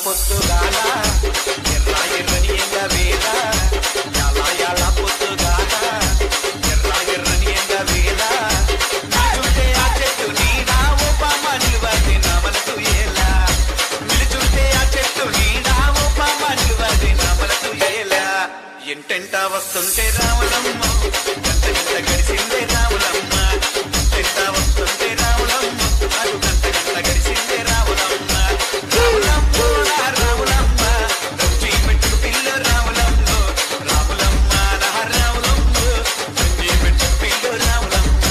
పొత్తుగాల ఎర్ర ఎర్రని ఎండ వేళ యాల యాల పొత్తుగాల ఎర్ర ఎర్రని ఎండ వేళ నిలుచుంటే ఆ చెట్టు నీడా ఓ పామ నిలువది నా మనసు ఏలా నిలుచుంటే ఆ చెట్టు నీడా ఓ పామ నిలువది నా మనసు ఏలా ఎంటెంట వస్తుంటే రాములమ్మ గంట గంట గడిసిందే రాములమ్మ ఎంట వస్తుంటే రాములమ్మ అది గంట గంట గడిసిందే రాములమ్మ రాములమ్మ రాములమ్మ రంజీ పెట్టు పిల్ల రాములమ్మ రాములమ్మ నా రాములమ్మ రంజీ పెట్టు పిల్ల రాములమ్మ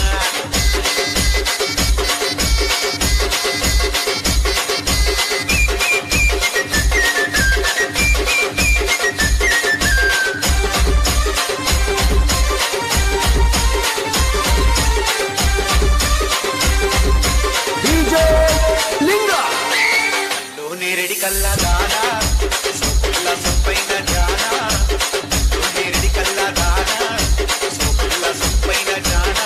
నేరెడి కల్లా దానా సోపుల్ల సొప్పైన జానా నేరెడి కల్లా దానా సోపుల్ల సొప్పైన జానా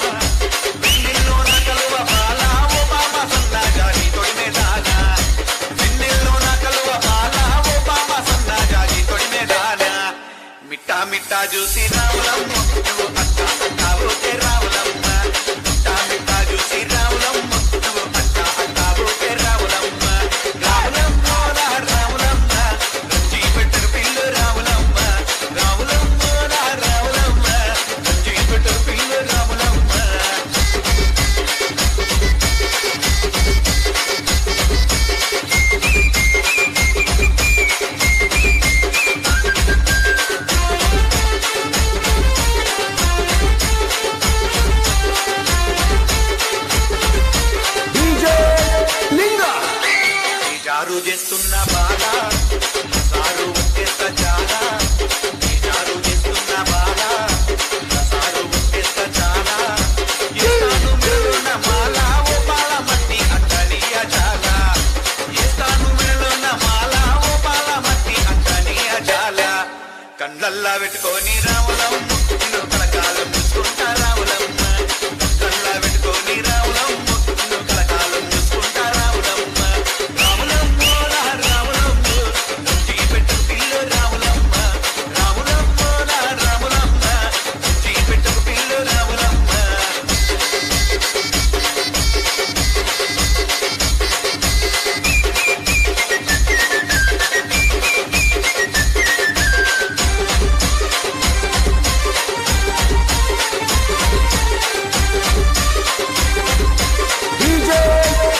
వెన్నెల్లో నా కలువ బాల ఓ బామ సన్నా జాగి తొడిమే దానా వెన్నెల్లో నా కలువ బాల ఓ బామ సన్నా జాగి తొడిమే దానా మిట్టా మిట్టా చూసి రాములమ్మ నువ్వు అక్క అక్కావోకే రాములమ్మ మిట్టా మిట్టా చూసి రాములమ్మ నువ్వు అక్క అక్కావోకే రాములమ్మ రాములమ్మ రాములమ్మ రంజీ పెట్టు పిల్లు రాములమ్మ రాములమ్మ రాములమ్మ రంజీ పెట్టు పిల్లు రాములమ్మ జారు చేస్తున్న బాధ సారు ఉట్టేస్త చాలా జారు చేస్తున్న బాధ సారు ఉట్టేస్త చాలా ఇస్తాను మెళ్ళున్న మాల ఓ పాల మట్టి అట్టలియ చాలా ఇస్తాను మెళ్ళున్న మాల ఓ పాల మట్టి అట్టలియ చాలా కండ్లల్లా పెట్టుకొని రాములమ్మ